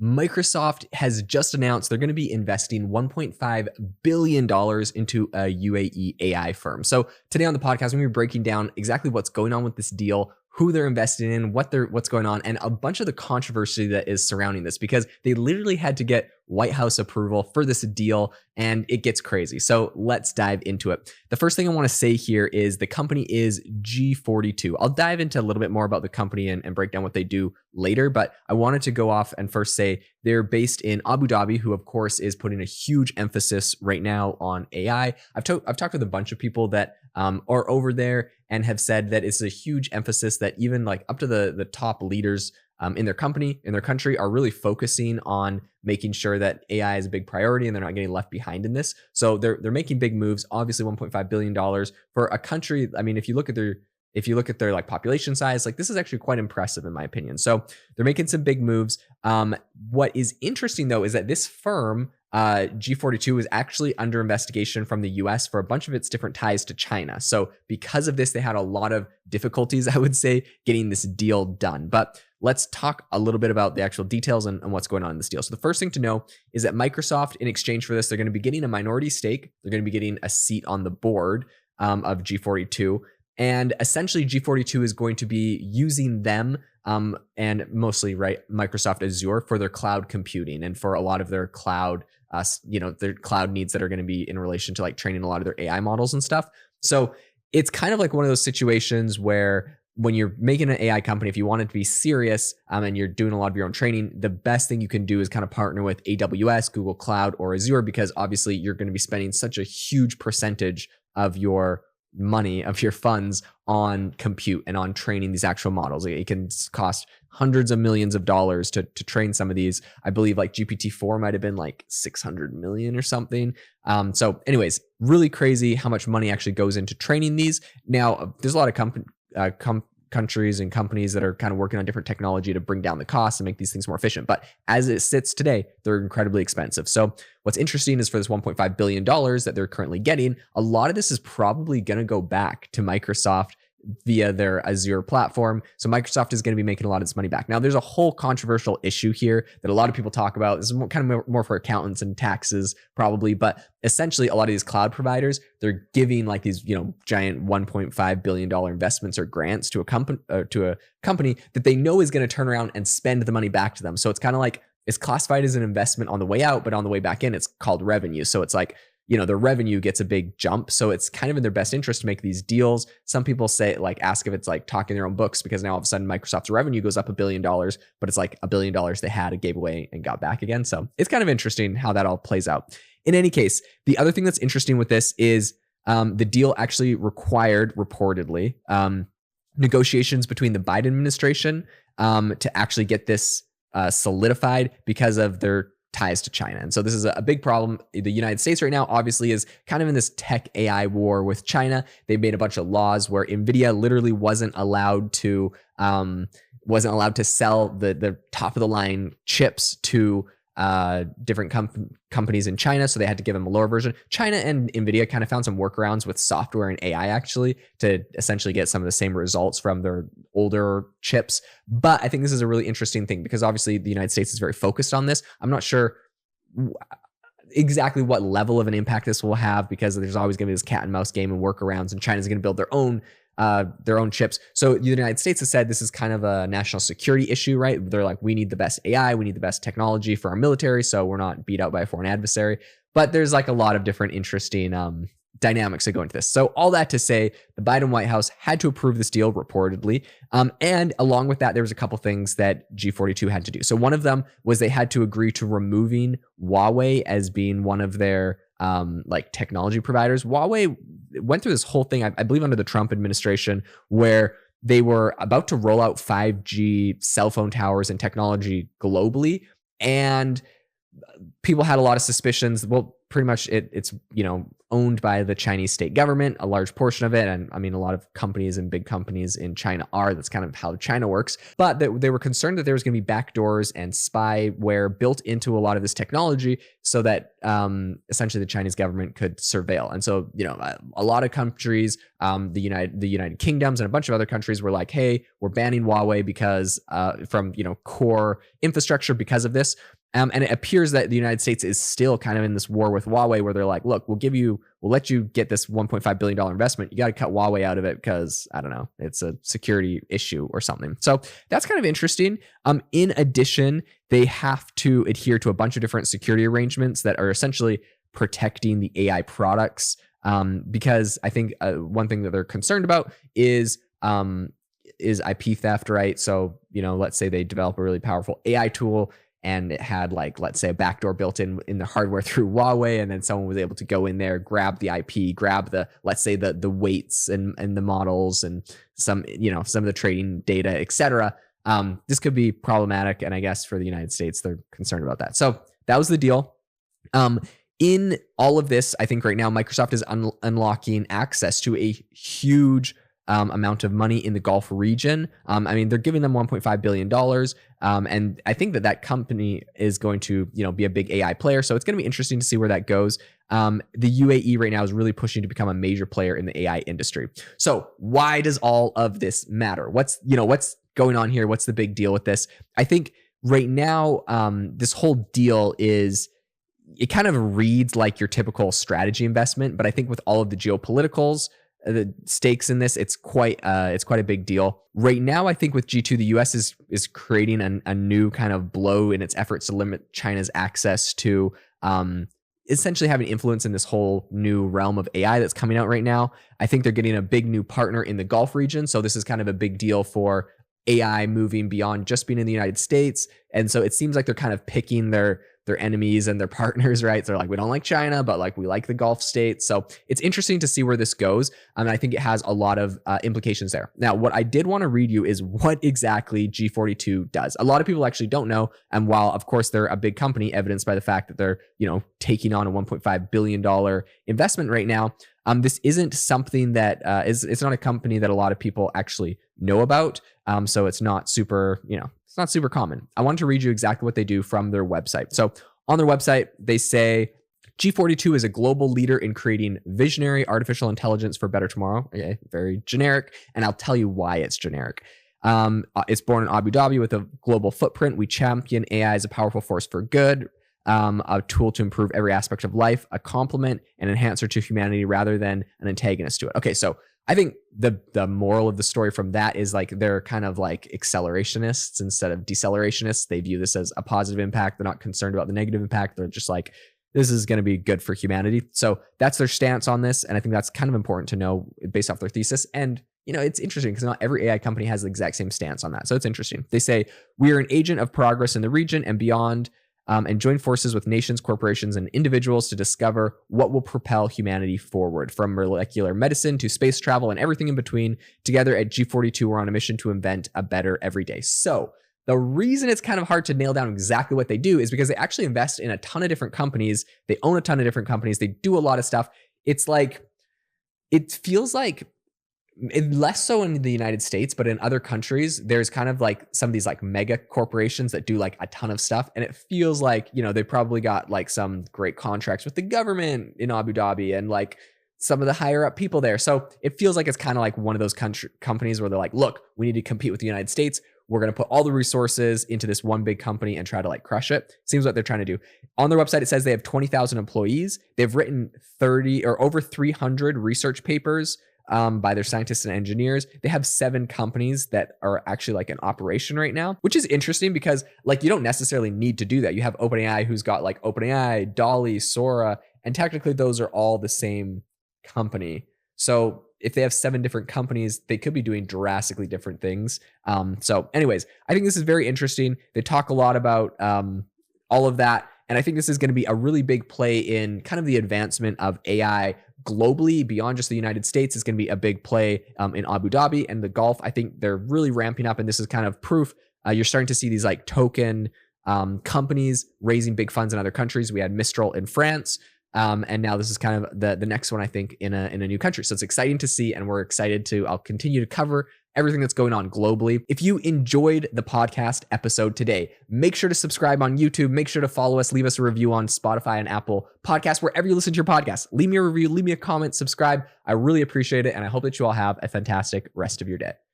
Microsoft has just announced they're going to be investing $1.5 billion into a UAE AI firm. So today on the podcast, we're going to be breaking down exactly what's going on with this deal, who they're investing in, what's going on, and a bunch of the controversy that is surrounding this, because they literally had to get White House approval for this deal, and it gets crazy. So let's dive into it. The first thing I want to say here is the company is G42. I'll dive into a little bit more about the company and break down what they do later, but I wanted to go off and first say they're based in Abu Dhabi, who of course is putting a huge emphasis right now on AI. I've talked with a bunch of people that are over there and have said that it's a huge emphasis that even like up to the top leaders in their company, in their country, are really focusing on making sure that AI is a big priority and they're not getting left behind in this. So they're making big moves. Obviously, $1.5 billion for a country. I mean, if you look at their like population size, like this is actually quite impressive in my opinion. So they're making some big moves. What is interesting though is that this firm, G42, is actually under investigation from the US for a bunch of its different ties to China. So because of this, they had a lot of difficulties, I would say, getting this deal done. But let's talk a little bit about the actual details and what's going on in this deal. So the first thing to know is that Microsoft, in exchange for this, they're going to be getting a minority stake. They're going to be getting a seat on the board of G42. And essentially, G42 is going to be using them and mostly Microsoft Azure for their cloud computing and for a lot of their cloud, their cloud needs that are going to be in relation to like training a lot of their AI models and stuff. So it's kind of like one of those situations where when you're making an AI company, if you want it to be serious and you're doing a lot of your own training, the best thing you can do is kind of partner with AWS, Google Cloud, or Azure, because obviously you're going to be spending such a huge percentage of your money, of your funds on compute and on training these actual models. It can cost hundreds of millions of dollars to train some of these. I believe like GPT-4 might have been like 600 million or something. So anyways, really crazy how much money actually goes into training these. Now, there's a lot of countries and companies that are kind of working on different technology to bring down the costs and make these things more efficient. But as it sits today, they're incredibly expensive. So what's interesting is for this $1.5 billion that they're currently getting, a lot of this is probably going to go back to Microsoft via their Azure platform. So Microsoft is going to be making a lot of this money back. Now, there's a whole controversial issue here that a lot of people talk about. This is kind of more for accountants and taxes probably, but essentially a lot of these cloud providers, they're giving like these, giant $1.5 billion investments or grants to a company that they know is going to turn around and spend the money back to them. So it's kind of like it's classified as an investment on the way out, but on the way back in, it's called revenue. So it's like, the revenue gets a big jump. So it's kind of in their best interest to make these deals. Some people say, ask if it's like talking their own books, because now all of a sudden Microsoft's revenue goes up $1 billion, but it's like $1 billion they had, it gave away and got back again. So it's kind of interesting how that all plays out. In any case, the other thing that's interesting with this is the deal actually required, reportedly, negotiations between the Biden administration to actually get this solidified because of their ties to China. And so this is a big problem. The United States right now obviously is kind of in this tech AI war with China. They've made a bunch of laws where NVIDIA literally wasn't allowed to sell the top of the line chips to different companies in China. So they had to give them a lower version. China and NVIDIA kind of found some workarounds with software and AI actually to essentially get some of the same results from their older chips. But I think this is a really interesting thing because obviously the United States is very focused on this. I'm not sure exactly what level of an impact this will have because there's always going to be this cat and mouse game and workarounds, and China's going to build their own chips. So the United States has said this is kind of a national security issue, right? They're like, we need the best AI, we need the best technology for our military, so we're not beat out by a foreign adversary. But there's like a lot of different interesting dynamics that go into this. So all that to say, the Biden White House had to approve this deal reportedly. And along with that, there was a couple things that G42 had to do. So one of them was they had to agree to removing Huawei as being one of their technology providers. Huawei went through this whole thing, I believe under the Trump administration, where they were about to roll out 5G cell phone towers and technology globally. And people had a lot of suspicions. Well, pretty much it's owned by the Chinese state government, a large portion of it. And I mean, a lot of companies and big companies in China are. That's kind of how China works. But they were concerned that there was going to be backdoors and spyware built into a lot of this technology so that essentially the Chinese government could surveil. And so, a lot of countries, the United Kingdoms and a bunch of other countries were like, hey, we're banning Huawei because from core infrastructure because of this. And it appears that the United States is still kind of in this war with Huawei where they're like, look, we'll let you get this $1.5 billion investment. You got to cut Huawei out of it because, I don't know, it's a security issue or something. So that's kind of interesting. In addition, they have to adhere to a bunch of different security arrangements that are essentially protecting the AI products. Because I think one thing that they're concerned about is IP theft, right? So, let's say they develop a really powerful AI tool and it had let's say a backdoor built in the hardware through Huawei, and then someone was able to go in there, grab the IP, grab let's say the weights and the models and some of the trading data, etc. This could be problematic, and I guess for the United States, they're concerned about that. So that was the deal. In all of this, I think right now Microsoft is unlocking access to a huge amount of money in the Gulf region. I mean, they're giving them $1.5 billion. And I think that company is going to, be a big AI player. So it's going to be interesting to see where that goes. The UAE right now is really pushing to become a major player in the AI industry. So why does all of this matter? What's going on here? What's the big deal with this? I think right now, this whole deal it kind of reads like your typical strategy investment, but I think with all of the geopoliticals, the stakes in this, it's quite a big deal right now. I think with G2, the US is creating a new kind of blow in its efforts to limit China's access to essentially having influence in this whole new realm of AI that's coming out right now. I think they're getting a big new partner in the Gulf region, so this is kind of a big deal for AI moving beyond just being in the United States. And so it seems like they're kind of picking their enemies and their partners, right? So they're like, we don't like China, but we like the Gulf states. So it's interesting to see where this goes. And I think it has a lot of implications there. Now, what I did want to read you is what exactly G42 does. A lot of people actually don't know. And while, of course, they're a big company, evidenced by the fact that they're, taking on a $1.5 billion investment right now, this isn't something that it's not a company that a lot of people actually know about. So it's not super, it's not super common. I want to read you exactly what they do from their website. So on their website, they say G42 is a global leader in creating visionary artificial intelligence for better tomorrow. Okay, very generic. And I'll tell you why it's generic. It's born in Abu Dhabi with a global footprint. We champion AI as a powerful force for good, a tool to improve every aspect of life, a complement and enhancer to humanity rather than an antagonist to it. Okay, so I think the moral of the story from that is they're kind of like accelerationists instead of decelerationist. They view this as a positive impact. They're not concerned about the negative impact. They're just like, this is going to be good for humanity. So that's their stance on this. And I think that's kind of important to know based off their thesis. And, it's interesting because not every AI company has the exact same stance on that. So it's interesting. They say, we are an agent of progress in the region and beyond, and join forces with nations, corporations, and individuals to discover what will propel humanity forward, from molecular medicine to space travel and everything in between. Together at G42, we're on a mission to invent a better every day. So the reason it's kind of hard to nail down exactly what they do is because they actually invest in a ton of different companies. They own a ton of different companies. They do a lot of stuff. It feels like, less so in the United States, but in other countries, there's kind of some of these mega corporations that do a ton of stuff. And it feels like, they probably got some great contracts with the government in Abu Dhabi and some of the higher up people there. So it feels like it's kind of like one of those companies where they're like, look, we need to compete with the United States. We're going to put all the resources into this one big company and try to crush it. Seems what they're trying to do. On their website, it says they have 20,000 employees. They've written 30 or over 300 research papers by their scientists and engineers. They have 7 companies that are actually in operation right now, which is interesting because you don't necessarily need to do that. You have OpenAI, who's got OpenAI, Dolly, Sora, and technically those are all the same company. So if they have 7 different companies, they could be doing drastically different things. So anyways, I think this is very interesting. They talk a lot about all of that. And I think this is going to be a really big play in kind of the advancement of AI globally beyond just the United States. Is going to be a big play in Abu Dhabi and the Gulf. I think they're really ramping up, and this is kind of proof. You're starting to see these token companies raising big funds in other countries. We had Mistral in France. And now this is kind of the next one, I think, in a new country. So it's exciting to see, and we're excited I'll continue to cover everything that's going on globally. If you enjoyed the podcast episode today, make sure to subscribe on YouTube. Make sure to follow us, leave us a review on Spotify and Apple Podcasts, wherever you listen to your podcast. Leave me a review, leave me a comment, subscribe. I really appreciate it. And I hope that you all have a fantastic rest of your day.